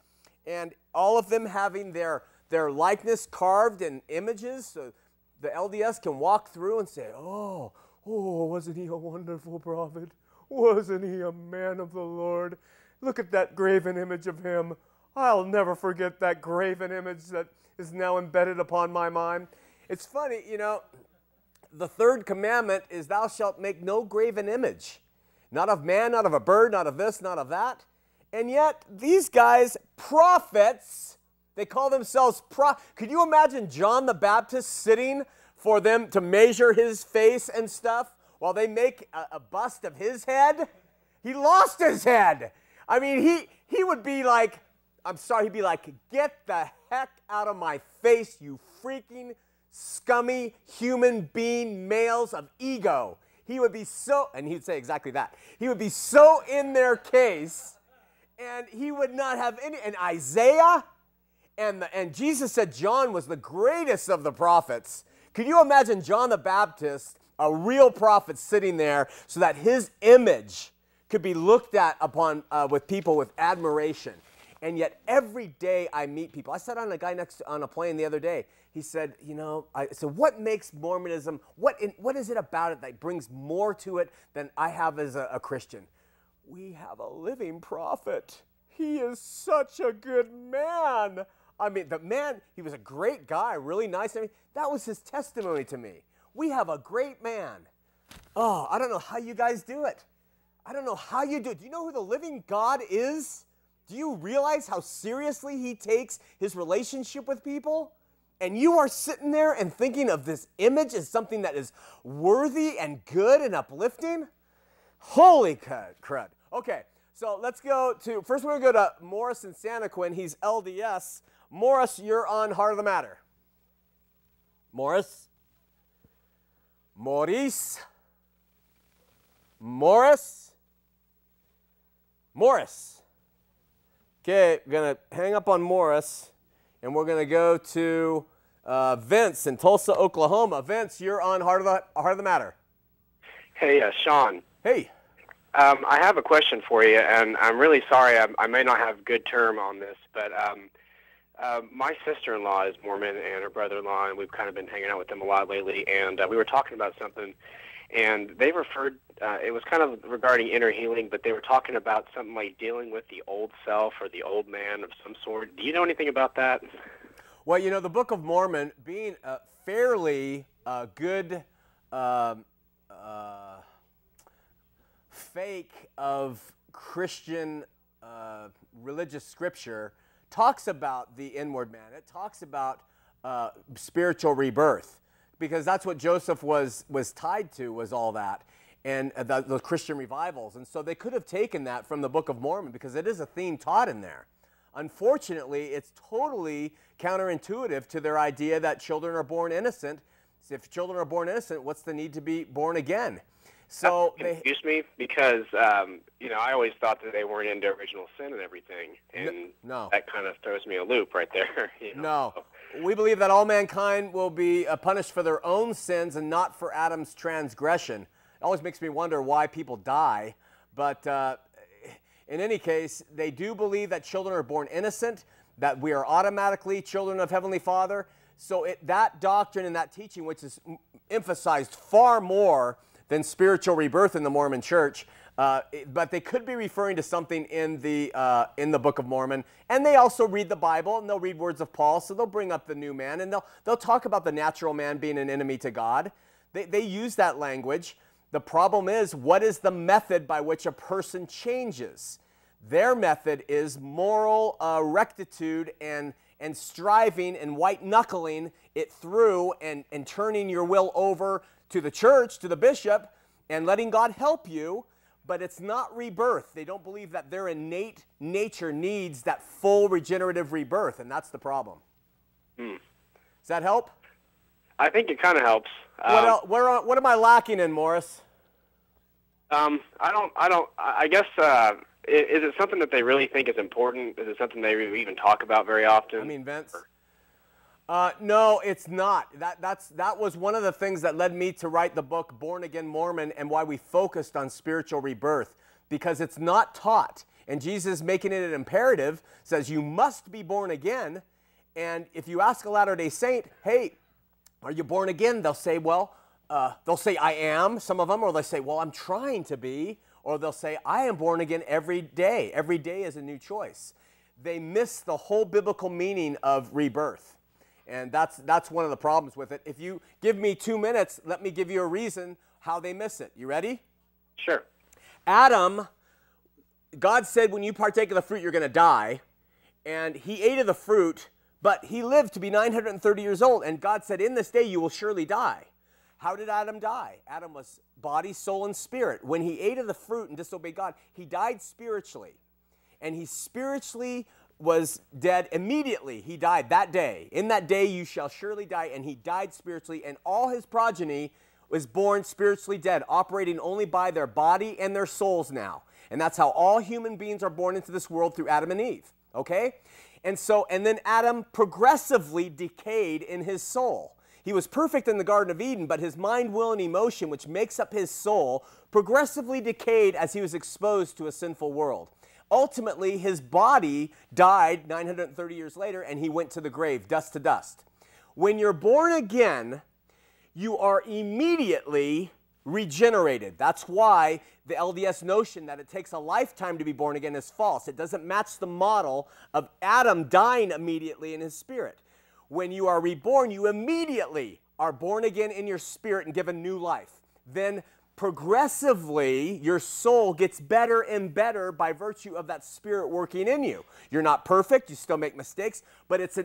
and all of them having their their likeness carved in images so the LDS can walk through and say, oh, wasn't he a wonderful prophet? Wasn't he a man of the Lord? Look at that graven image of him. I'll never forget that graven image that is now embedded upon my mind. It's funny, you know, the third commandment is thou shalt make no graven image. Not of man, not of a bird, not of this, not of that. And yet, these guys, prophets, they call themselves Could you imagine John the Baptist sitting for them to measure his face and stuff while they make a bust of his head? He lost his head. I mean, he would be like, I'm sorry, he'd be like, get the heck out of my face, you freaking scummy human being males of ego. He would be so, and he'd say exactly that. He would be so in their case, and he would not have any, and Isaiah, and Jesus said John was the greatest of the prophets. Could you imagine John the Baptist, a real prophet, sitting there so that his image could be looked at upon with people with admiration? And yet every day I meet people. I sat on a guy on a plane the other day. He said, you know, I said, what makes Mormonism, what is it about it that brings more to it than I have as a Christian? We have a living prophet. He is such a good man. I mean, the man, he was a great guy, really nice. I mean, that was his testimony to me. We have a great man. Oh, I don't know how you guys do it. I don't know how you do it. Do you know who the living God is? Do you realize how seriously he takes his relationship with people? And you are sitting there and thinking of this image as something that is worthy and good and uplifting? Holy crud. Okay, so let's go to, first we're going to go to Morris in Santa Quinn. He's LDS. Morris, you're on Heart of the Matter. Morris? Maurice? Morris? Morris. Okay, we're going to hang up on Morris, and we're going to go to Vince in Tulsa, Oklahoma. Vince, you're on Heart of the Matter. Hey, Shawn. Hey. I have a question for you, and I'm really sorry I may not have good term on this, but my sister-in-law is Mormon and her brother-in-law, and we've kind of been hanging out with them a lot lately, and we were talking about something, and they referred, it was kind of regarding inner healing, but they were talking about something like dealing with the old self or the old man of some sort. Do you know anything about that? Well, you know, the Book of Mormon, being a fairly good fake of Christian religious scripture, talks about the inward man. It talks about spiritual rebirth, because that's what Joseph was tied to, was all that, and the Christian revivals. And so they could have taken that from the Book of Mormon, because it is a theme taught in there. Unfortunately, it's totally counterintuitive to their idea that children are born innocent. So if children are born innocent, what's the need to be born again? So excuse me, because you know, I always thought that they weren't into original sin and everything, and no. That kind of throws me a loop right there. You know? No, we believe that all mankind will be punished for their own sins and not for Adam's transgression. It always makes me wonder why people die, but in any case, they do believe that children are born innocent, that we are automatically children of Heavenly Father. So that doctrine and that teaching, which is emphasized far more than spiritual rebirth in the Mormon Church, but they could be referring to something in the Book of Mormon. And they also read the Bible, and they'll read words of Paul, so they'll bring up the new man, and they'll talk about the natural man being an enemy to God. They use that language. The problem is, what is the method by which a person changes? Their method is moral rectitude and striving and white-knuckling it through and turning your will over to the church, to the bishop, and letting God help you, but it's not rebirth. They don't believe that their innate nature needs that full regenerative rebirth, and that's the problem. Does that help? I think it kind of helps. What am I lacking in, Morris? I guess, is it something that they really think is important? Is it something they even talk about very often? I mean, Vince? No, it's not. That was one of the things that led me to write the book Born Again Mormon, and why we focused on spiritual rebirth, because it's not taught. And Jesus, making it an imperative, says you must be born again. And if you ask a Latter-day Saint, hey, are you born again? They'll say, well, they'll say, I am, some of them, or they'll say, well, I'm trying to be, or they'll say, I am born again every day. Every day is a new choice. They miss the whole biblical meaning of rebirth. And that's one of the problems with it. If you give me 2 minutes, let me give you a reason how they miss it. You ready? Sure. Adam, God said when you partake of the fruit, you're going to die. And he ate of the fruit, but he lived to be 930 years old. And God said, in this day you will surely die. How did Adam die? Adam was body, soul, and spirit. When he ate of the fruit and disobeyed God, he died spiritually. And he spiritually was dead immediately. He died that day. In that day you shall surely die. And he died spiritually. And all his progeny was born spiritually dead, operating only by their body and their souls now. And that's how all human beings are born into this world, through Adam and Eve. Okay? And then Adam progressively decayed in his soul. He was perfect in the Garden of Eden, but his mind, will, and emotion, which makes up his soul, progressively decayed as he was exposed to a sinful world. Ultimately, his body died 930 years later, and he went to the grave, dust to dust. When you're born again, you are immediately regenerated. That's why the LDS notion that it takes a lifetime to be born again is false. It doesn't match the model of Adam dying immediately in his spirit. When you are reborn, you immediately are born again in your spirit and given new life. Then progressively, your soul gets better and better by virtue of that spirit working in you. You're not perfect, you still make mistakes, but it's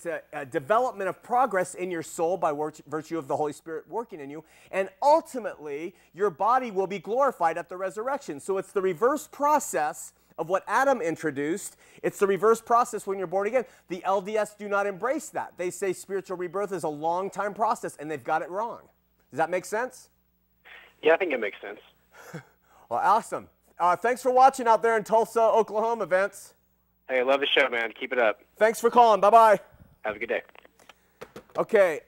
a development of progress in your soul by virtue of the Holy Spirit working in you. And ultimately, your body will be glorified at the resurrection. So it's the reverse process of what Adam introduced. It's the reverse process when you're born again. The LDS do not embrace that. They say spiritual rebirth is a long-time process, and they've got it wrong. Does that make sense? Yeah, I think it makes sense. Well, awesome. Thanks for watching out there in Tulsa, Oklahoma, Vince. Hey, I love the show, man. Keep it up. Thanks for calling. Bye-bye. Have a good day. Okay,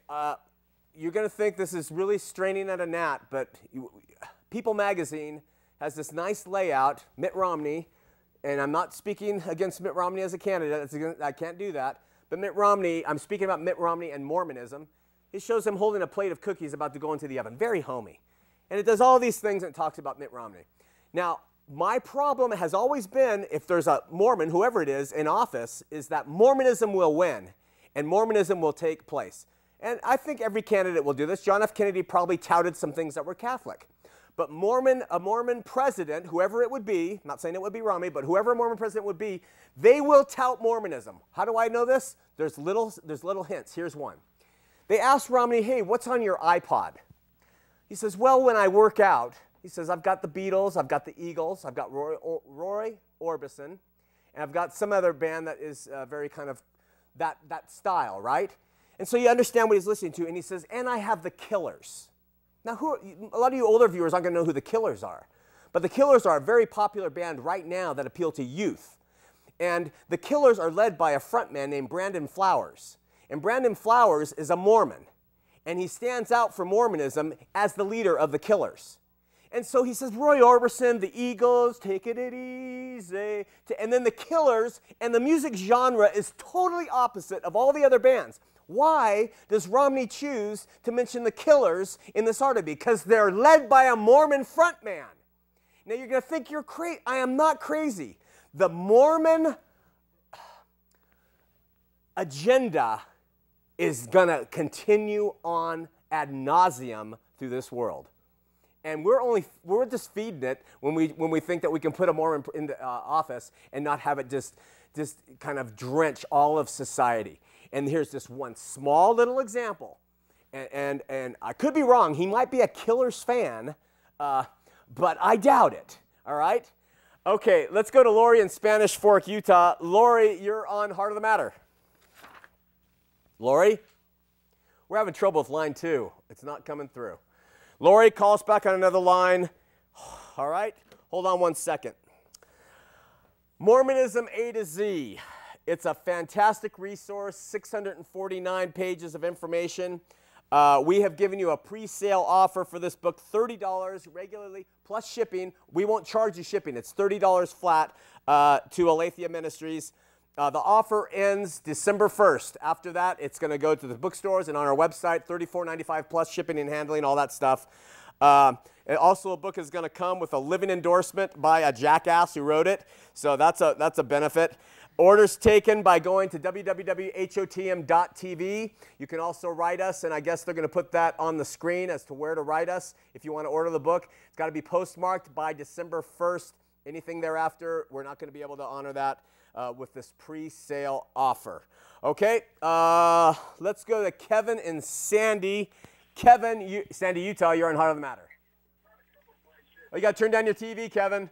you're going to think this is really straining at a gnat, but People Magazine has this nice layout, Mitt Romney, and I'm not speaking against Mitt Romney as a candidate. I can't do that. But Mitt Romney, I'm speaking about Mitt Romney and Mormonism. It shows him holding a plate of cookies about to go into the oven. Very homey. And it does all these things and it talks about Mitt Romney. Now, my problem has always been, if there's a Mormon, whoever it is, in office, is that Mormonism will win and Mormonism will take place. And I think every candidate will do this. John F. Kennedy probably touted some things that were Catholic. But a Mormon president, whoever it would be, I'm not saying it would be Romney, but whoever a Mormon president would be, they will tout Mormonism. How do I know this? There's little hints. Here's one. They asked Romney, hey, what's on your iPod? He says, well, when I work out, he says, I've got the Beatles, I've got the Eagles, I've got Roy Orbison, and I've got some other band that is very kind of that style, right? And so you understand what he's listening to, and he says, and I have the Killers. Now, a lot of you older viewers aren't going to know who the Killers are. But the Killers are a very popular band right now that appeal to youth. And the Killers are led by a frontman named Brandon Flowers. And Brandon Flowers is a Mormon. And he stands out for Mormonism as the leader of the Killers. And so he says, Roy Orbison, the Eagles, taking it easy. And then the Killers, and the music genre is totally opposite of all the other bands. Why does Romney choose to mention the Killers in this article? Because they're led by a Mormon frontman. Now you're going to think you're crazy. I am not crazy. The Mormon agenda is going to continue on ad nauseum through this world. And we're just feeding it when we think that we can put a Mormon into office and not have it just kind of drench all of society. And here's this one small little example. And I could be wrong. He might be a Killers fan, but I doubt it. All right? Okay, let's go to Lori in Spanish Fork, Utah. Lori, you're on Heart of the Matter. Lori? We're having trouble with line 2. It's not coming through. Lori, call us back on another line. All right? Hold on 1 second. Mormonism A to Z. It's a fantastic resource, 649 pages of information. We have given you a pre-sale offer for this book, $30 regularly, plus shipping. We won't charge you shipping. It's $30 flat to Aletheia Ministries. The offer ends December 1st. After that, it's going to go to the bookstores and on our website, $34.95 plus shipping and handling, all that stuff. And also, a book is going to come with a living endorsement by a jackass who wrote it. So that's a benefit. Orders taken by going to www.hotm.tv. You can also write us, and I guess they're going to put that on the screen as to where to write us if you want to order the book. It's got to be postmarked by December 1st. Anything thereafter, we're not going to be able to honor that with this pre-sale offer. Okay, let's go to Kevin and Sandy. Kevin, Sandy, Utah, you're on Heart of the Matter. Oh, you got to turn down your TV, Kevin.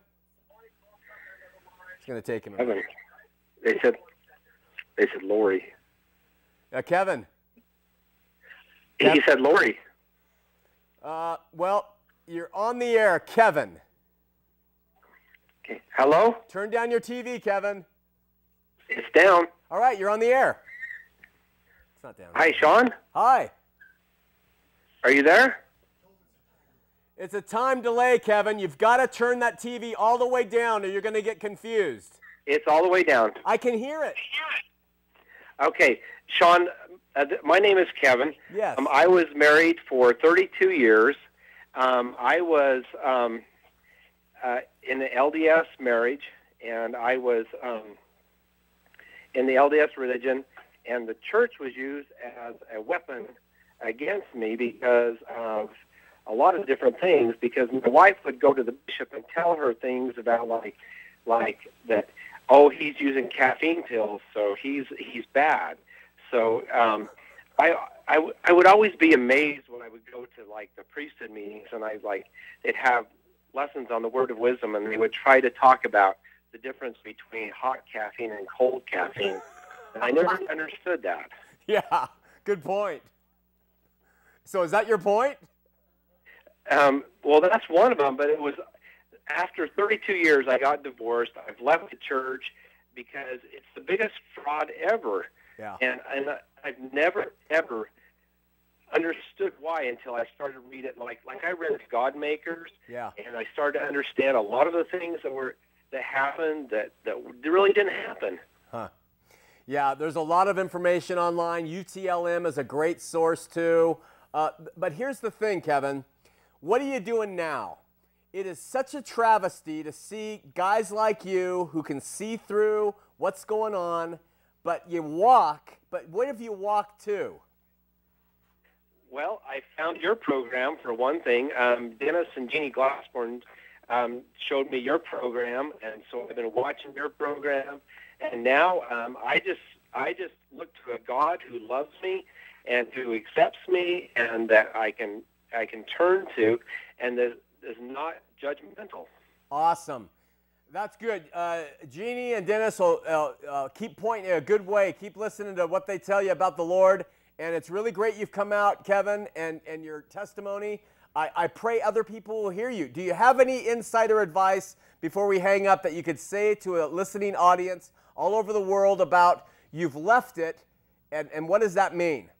It's going to take him a minute. They said Lori. Kevin. He said Lori. Well, you're on the air, Kevin. Okay. Hello? Turn down your TV, Kevin. It's down. All right, you're on the air. It's not down. Hi, Shawn. Hi. Are you there? It's a time delay, Kevin. You've got to turn that TV all the way down or you're going to get confused. It's all the way down. I can hear it. Okay. Shawn, my name is Kevin. Yes. I was married for 32 years. I was in the LDS marriage, and I was in the LDS religion, and the church was used as a weapon against me because of a lot of different things, because my wife would go to the bishop and tell her things about like that, oh, he's using caffeine pills, so he's bad. So I would always be amazed when I would go to like the priesthood meetings, and they'd have lessons on the word of wisdom, and they would try to talk about the difference between hot caffeine and cold caffeine. And I never understood that. Yeah, good point. So is that your point? Well, that's one of them, but it was after 32 years I got divorced. I've left the church because it's the biggest fraud ever. Yeah. And I've never, ever understood why until I started to read it. Like I read God Makers, yeah, and I started to understand a lot of the things that happened that really didn't happen. Huh. Yeah, there's a lot of information online. UTLM is a great source too. But here's the thing, Kevin. What are you doing now? It is such a travesty to see guys like you who can see through what's going on, but you walk. But what if you walk too? Well, I found your program for one thing. Dennis and Jeannie Glassborn showed me your program, and so I've been watching your program. And now I just look to a God who loves me and who accepts me, and that I can turn to, and that is not judgmental. Awesome. That's good. Jeannie and Dennis will keep pointing in a good way. Keep listening to what they tell you about the Lord. And it's really great you've come out, Kevin, and your testimony. I pray other people will hear you. Do you have any insider advice before we hang up that you could say to a listening audience all over the world about you've left it, and what does that mean?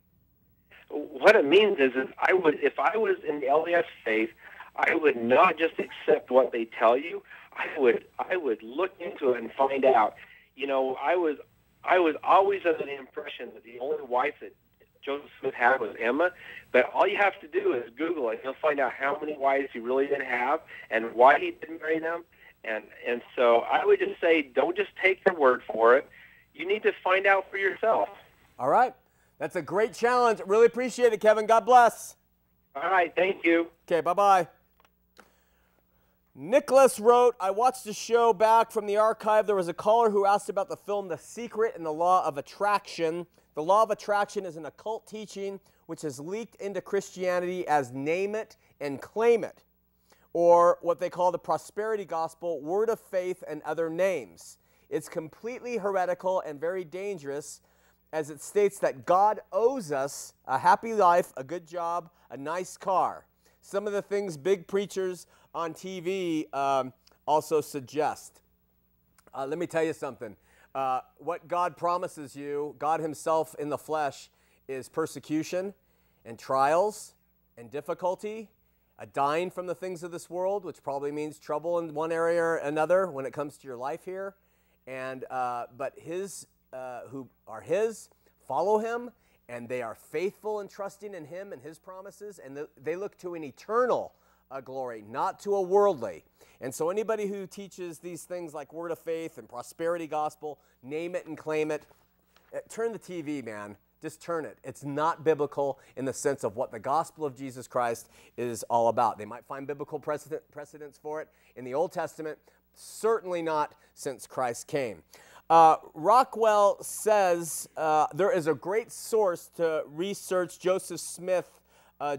What it means is if I was in the LDS faith, I would not just accept what they tell you. I would look into it and find out. You know, I was always under the impression that the only wife that Joseph Smith had was Emma, but all you have to do is Google it. You'll find out how many wives he really did have and why he didn't marry them. And so I would just say, don't just take their word for it. You need to find out for yourself. All right. That's a great challenge. Really appreciate it, Kevin. God bless. All right. Thank you. Okay, bye-bye. Nicholas wrote, I watched a show back from the archive. There was a caller who asked about the film The Secret and the Law of Attraction. The Law of Attraction is an occult teaching which has leaked into Christianity as name it and claim it, or what they call the prosperity gospel, word of faith, and other names. It's completely heretical and very dangerous, as it states that God owes us a happy life, a good job, a nice car. Some of the things big preachers on TV also suggest. Let me tell you something. What God promises you, God himself in the flesh, is persecution and trials and difficulty, a dying from the things of this world, which probably means trouble in one area or another when it comes to your life here. And but his who are his follow him, and they are faithful and trusting in him and his promises, and they look to an eternal glory, not to a worldly. And so anybody who teaches these things like word of faith and prosperity gospel, name it and claim it, turn the TV, man. Just turn it. It's not biblical in the sense of what the gospel of Jesus Christ is all about. They might find biblical precedents for it in the Old Testament, certainly not since Christ came. Rockwell says there is a great source to research Joseph Smith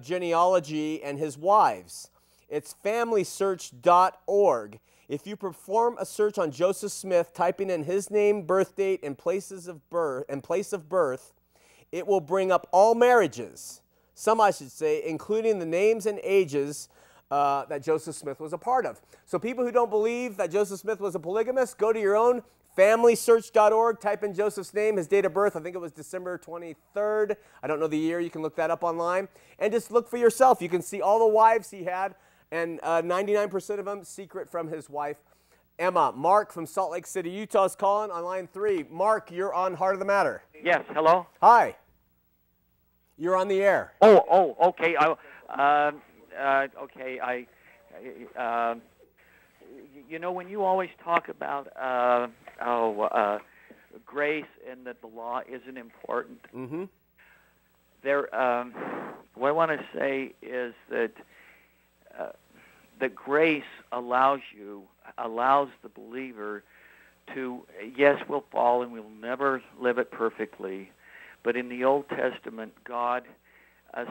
genealogy and his wives. It's familysearch.org. If you perform a search on Joseph Smith, typing in his name, birth date, and place of birth, it will bring up all marriages, some I should say, including the names and ages that Joseph Smith was a part of. So people who don't believe that Joseph Smith was a polygamist, go to your own familysearch.org, type in Joseph's name, his date of birth, I think it was December 23rd. I don't know the year, you can look that up online. And just look for yourself. You can see all the wives he had, and 99% of them secret from his wife, Emma. Mark from Salt Lake City, Utah is calling on line 3. Mark, you're on Heart of the Matter. Yes, hello? Hi. You're on the air. Oh, okay. You know, when you always talk about grace and that the law isn't important, what I want to say is that that grace allows the believer to, yes, we'll fall and we'll never live it perfectly, but in the Old Testament, God,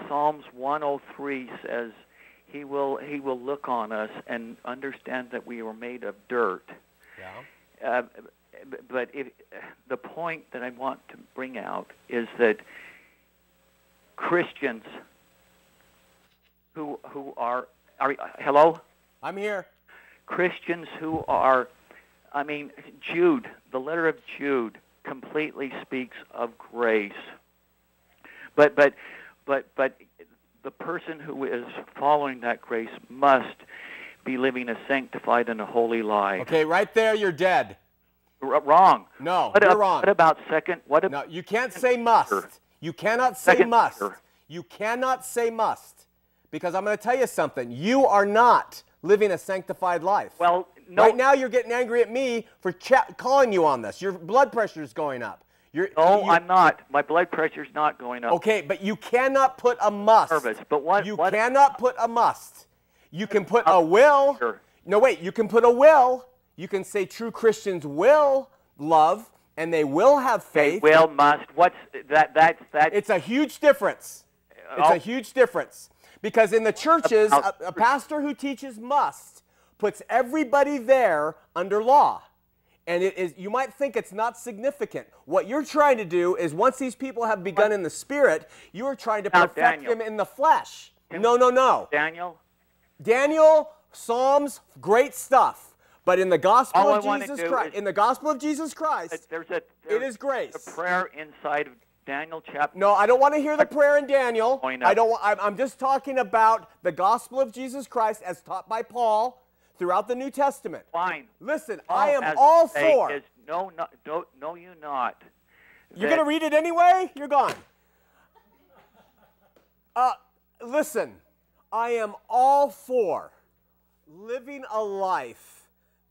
Psalms 103 says, He will look on us and understand that we were made of dirt. Yeah. But the point that I want to bring out is that Christians who are hello? I'm here. Christians who are, Jude, the letter of Jude completely speaks of grace. But the person who is following that grace must be living a sanctified and a holy life. Okay, right there, you're dead. Wrong. No, you're wrong. What about second? No, you can't say must. You cannot say must. You cannot say must. Because I'm going to tell you something. You are not living a sanctified life. Well, no. Right now, you're getting angry at me for calling you on this. Your blood pressure is going up. I'm not. My blood pressure's not going up. Okay, but you cannot put a must. You cannot put a must. You can put a will. Sure. No, wait. You can put a will. You can say true Christians will love and they will have faith. They will, must. What's that? That's. It's a huge difference. It's a huge difference. Because in the churches, a pastor who teaches must puts everybody there under law. And it is, you might think it's not significant. What you're trying to do is once these people have begun in the spirit, you are trying to perfect them in the flesh. No. Daniel, Psalms, great stuff. But in the gospel of Jesus Christ, it is grace. A prayer inside of Daniel chapter. No, I don't want to hear the prayer in Daniel. I'm just talking about the gospel of Jesus Christ as taught by Paul throughout the New Testament. Fine. Listen, I am all for. No, you're not. You're going to read it anyway? You're gone. Listen, I am all for living a life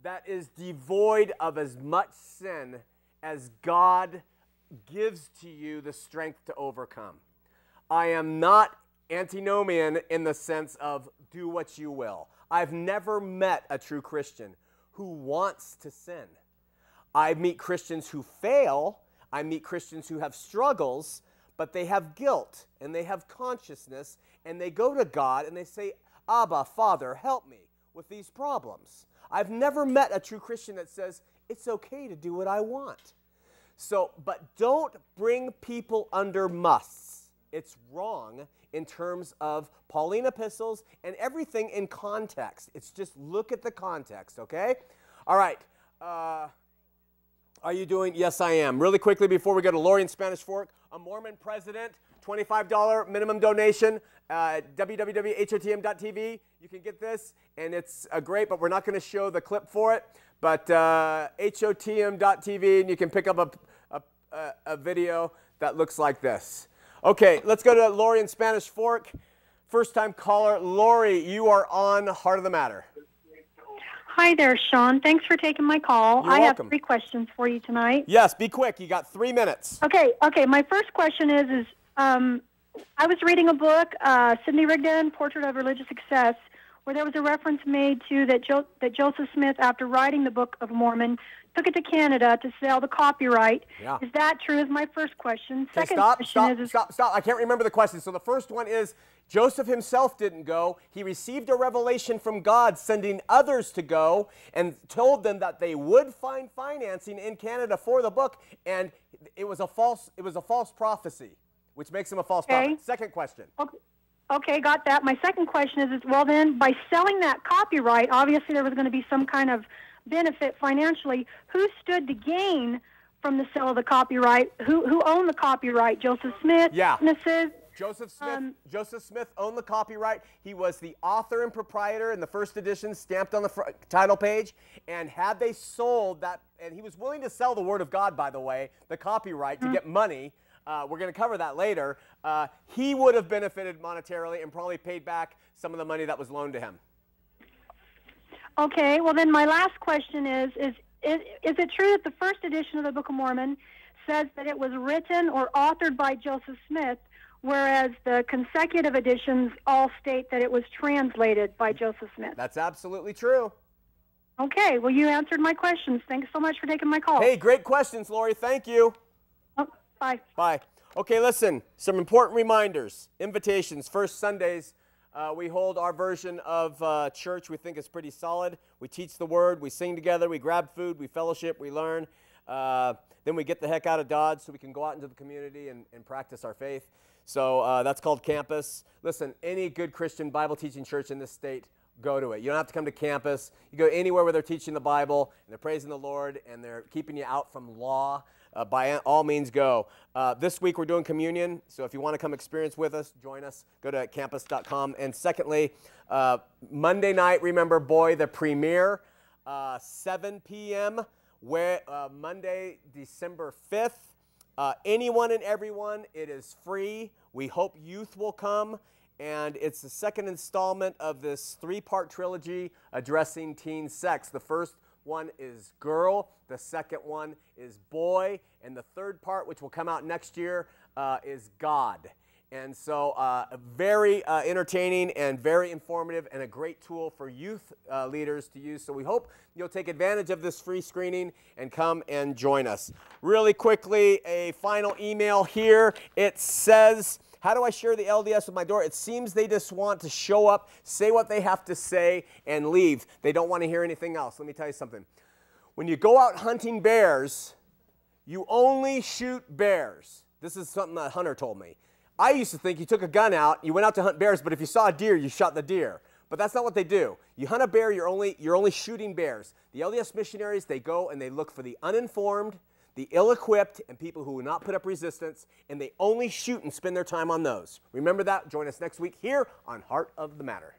that is devoid of as much sin as God gives to you the strength to overcome. I am not antinomian in the sense of do what you will. I've never met a true Christian who wants to sin. I meet Christians who fail. I meet Christians who have struggles, but they have guilt and they have consciousness and they go to God and they say, Abba, Father, help me with these problems. I've never met a true Christian that says, it's okay to do what I want. So, but don't bring people under musts. It's wrong in terms of Pauline epistles and everything in context. It's just look at the context, okay? All right. Are you doing? Yes, I am. Really quickly before we go to Lori in Spanish Fork, a Mormon president, $25 minimum donation, www.hotm.tv. You can get this, and it's great, but we're not going to show the clip for it. But hotm.tv, and you can pick up a video that looks like this. Okay, let's go to Lori in Spanish Fork. First-time caller. Lori, you are on Heart of the Matter. Hi there, Shawn. Thanks for taking my call. You're I welcome. have 3 questions for you tonight. Yes, be quick. You got 3 minutes. Okay. My first question is I was reading a book, Sidney Rigdon, Portrait of Religious Success, where there was a reference made to that Joseph Smith, after writing the Book of Mormon, took it to Canada to sell the copyright. Yeah. Is that true? Is my first question. Okay, Second stop. question I can't remember the question. So the first one is, Joseph himself didn't go. He received a revelation from God sending others to go and told them that they would find financing in Canada for the book, and it was a false prophecy, which makes him a false prophet. Second question. Okay, got that. My second question is, well then, by selling that copyright, obviously there was going to be some kind of benefit financially. Who stood to gain from the sale of the copyright? Who owned the copyright? Joseph Smith? Yeah. Mrs.? Joseph Smith owned the copyright. He was the author and proprietor in the first edition, stamped on the title page. And had they sold that, and he was willing to sell the Word of God, by the way, the copyright, to get money. We're going to cover that later. He would have benefited monetarily and probably paid back some of the money that was loaned to him. Okay, well then my last question is it true that the first edition of the Book of Mormon says that it was written or authored by Joseph Smith, whereas the consecutive editions all state that it was translated by Joseph Smith? That's absolutely true. Okay, well you answered my questions. Thanks so much for taking my call. Hey, great questions, Lori. Thank you. Oh, bye. Bye. Okay, listen, some important reminders. Invitations. First Sundays, we hold our version of church. We think it's pretty solid. We teach the Word. We sing together. We grab food. We fellowship. We learn. Then we get the heck out of Dodge so we can go out into the community and practice our faith. So that's called campus. Listen, any good Christian Bible teaching church in this state, go to it. You don't have to come to campus. You go anywhere where they're teaching the Bible and they're praising the Lord and they're keeping you out from law. By all means, go. This week we're doing communion, so if you want to come experience with us, join us. Go to campus.com. And secondly, Monday night, remember, boy, the premiere, 7 p.m., Monday, December 5th. Anyone and everyone, it is free. We hope youth will come. And it's the second installment of this 3-part trilogy addressing teen sex. The first one is girl, the second one is boy, and the third part, which will come out next year, is God. And so very entertaining and very informative and a great tool for youth leaders to use. So we hope you'll take advantage of this free screening and come and join us. Really quickly, a final email here. It says, how do I share the LDS with my door? It seems they just want to show up, say what they have to say, and leave. They don't want to hear anything else. Let me tell you something. When you go out hunting bears, you only shoot bears. This is something that Hunter told me. I used to think you took a gun out, you went out to hunt bears, but if you saw a deer, you shot the deer. But that's not what they do. You hunt a bear, you're only shooting bears. The LDS missionaries, they go and they look for the uninformed, the ill-equipped, and people who will not put up resistance, and they only shoot and spend their time on those. Remember that. Join us next week here on Heart of the Matter.